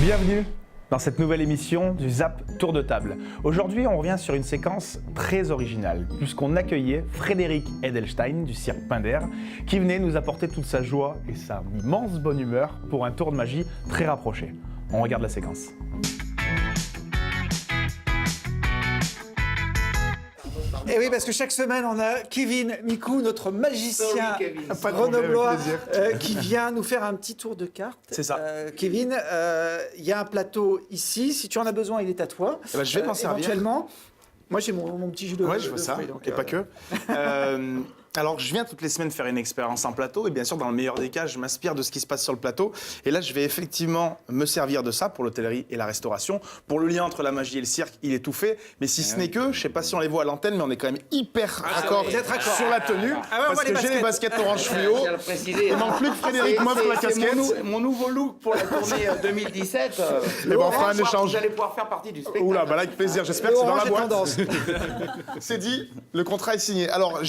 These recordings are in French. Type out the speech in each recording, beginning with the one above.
Bienvenue dans cette nouvelle émission du Zap Tour de Table. Aujourd'hui, on revient sur une séquence très originale, puisqu'on accueillait Frédéric Edelstein du cirque Pinder, qui venait nous apporter toute sa joie et sa immense bonne humeur pour un tour de magie très rapproché. On regarde la séquence. Et oui, parce que chaque semaine, on a Kevin Micou, notre magicien grenoblois, qui vient nous faire un petit tour de cartes. C'est ça. Kevin, il y a un plateau ici. Si tu en as besoin, il est à toi. Eh ben, je vais m'en servir. Éventuellement. Moi, j'ai mon petit jus de Ouais, je vois de ça, fruits, donc, et pas que. Alors, je viens toutes les semaines faire une expérience en plateau, et bien sûr, dans le meilleur des cas, je m'inspire de ce qui se passe sur le plateau. Et là, je vais effectivement me servir de ça pour l'hôtellerie et la restauration. Pour le lien entre la magie et le cirque, il est tout fait. Mais si ce n'est que, je sais pas si on les voit à l'antenne, mais on est quand même hyper raccord sur la tenue. Parce que j'ai les baskets orange fluo. Il manque plus que Frédéric m'offre la casquette. Mon nouveau look pour la tournée 2017. Et ben, on fera un échange. Vous allez pouvoir faire partie du spectacle. Oula, bah là, avec plaisir. J'espère que c'est dans la boîte. Tendance. C'est dit, le contrat est signé. Alors,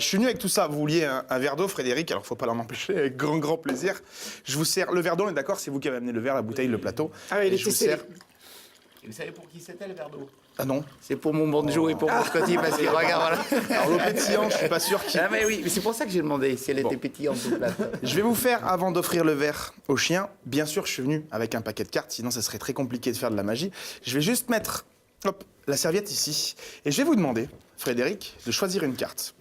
je suis venu avec tout ça. Vous vouliez un verre d'eau, Frédéric, alors faut pas l'en empêcher, avec grand plaisir. Je vous sers le verre d'eau, on est d'accord, c'est vous qui avez amené le verre, la bouteille, le plateau. Ah oui, il Et est je vous testé. sers. Et vous savez pour qui c'était le verre d'eau? Ah non. C'est pour mon banjo et pour mon Scotty parce qu'il regarde. Voilà. Alors l'eau pétillante, je suis pas sûr qu'il... Ah mais oui, mais c'est pour ça que j'ai demandé si elle était pétillante ou plate. Je vais vous faire, avant d'offrir le verre au chien, bien sûr, je suis venu avec un paquet de cartes, sinon ça serait très compliqué de faire de la magie. Je vais juste mettre, hop, la serviette ici. Et je vais vous demander, Frédéric, de choisir une carte.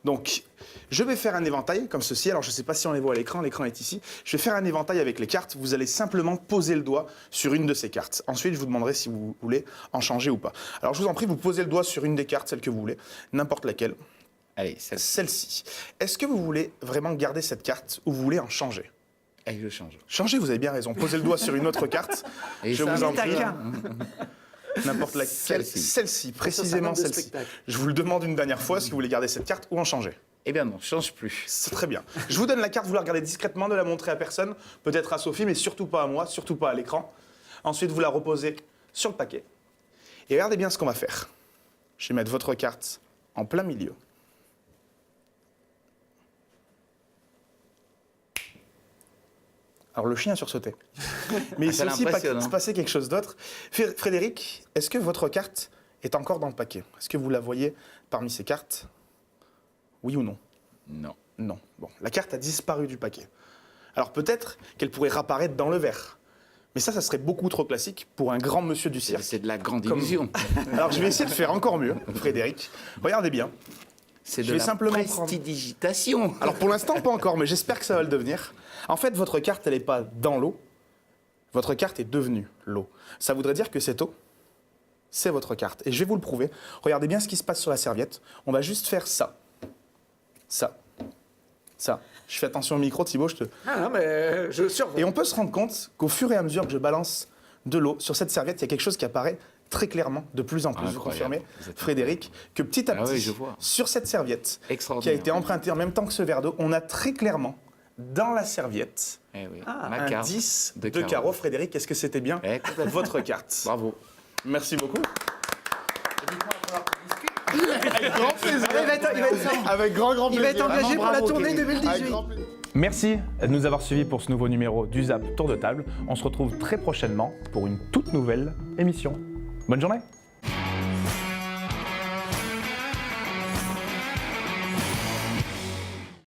Donc, je vais faire un éventail comme ceci. Alors, je ne sais pas si on les voit à l'écran est ici. Je vais faire un éventail avec les cartes. Vous allez simplement poser le doigt sur une de ces cartes. Ensuite, je vous demanderai si vous voulez en changer ou pas. Alors, je vous en prie, vous posez le doigt sur une des cartes, celle que vous voulez, n'importe laquelle. Allez, Celle-ci. Est-ce que vous voulez vraiment garder cette carte ou vous voulez en changer? allez, je change. Changez, vous avez bien raison. Posez le doigt sur une autre carte. Et Je ça, vous en T'as prie. qu'un. N'importe laquelle. Celle-ci. Celle-ci, précisément Ça, ça celle-ci. spectacle. Je vous le demande une dernière fois, est-ce que vous voulez garder cette carte ou en changer? Eh bien non, change plus. C'est très bien. Je vous donne la carte, vous la regardez discrètement, ne la montrez à personne, peut-être à Sophie, mais surtout pas à moi, surtout pas à l'écran. Ensuite, vous la reposez sur le paquet. Et regardez bien ce qu'on va faire. Je vais mettre votre carte en plein milieu. Alors le chien a sursauté. Mais il ça s'est aussi l'impressionne, se passer quelque chose d'autre. Frédéric, est-ce que votre carte est encore dans le paquet? Est-ce que vous la voyez parmi ces cartes? Oui ou non? Non. Non. Bon, la carte a disparu du paquet. Alors peut-être qu'elle pourrait réapparaître dans le verre. Mais ça serait beaucoup trop classique pour un grand monsieur du cirque. C'est de la grande Comme- illusion. Alors je vais essayer de faire encore mieux, Frédéric. Regardez bien. C'est Je de vais la simplement prendre- prestidigitation. Alors pour l'instant, pas encore, mais j'espère que ça va le devenir. En fait, votre carte, elle n'est pas dans l'eau. Votre carte est devenue l'eau. Ça voudrait dire que cette eau, c'est votre carte. Et je vais vous le prouver. Regardez bien ce qui se passe sur la serviette. On va juste faire ça. Ça. Ça. Je fais attention au micro, Thibaut, je te... Ah non, mais je surveille. Et on peut se rendre compte qu'au fur et à mesure que je balance de l'eau sur cette serviette, il y a quelque chose qui apparaît très clairement, de plus en plus. Vous Incroyable. confirmez, Vous êtes Frédéric, que petit à Ah petit, oui, je vois. sur cette serviette, qui a Extraordinaire. été empruntée en même temps que ce verre d'eau, on a très clairement, dans la serviette, Eh oui. Ah, Ma un carte 10 de carreau. Frédéric, est-ce que c'était bien Eh, complètement. votre carte? Bravo. Merci beaucoup. Il va être- Avec grand il va être plaisir. engagé pour la bravo, tournée Kevin. 2018. Avec grand plaisir. Merci de nous avoir suivis pour ce nouveau numéro du Zap Tour de Table. On se retrouve très prochainement pour une toute nouvelle émission. Bonne journée!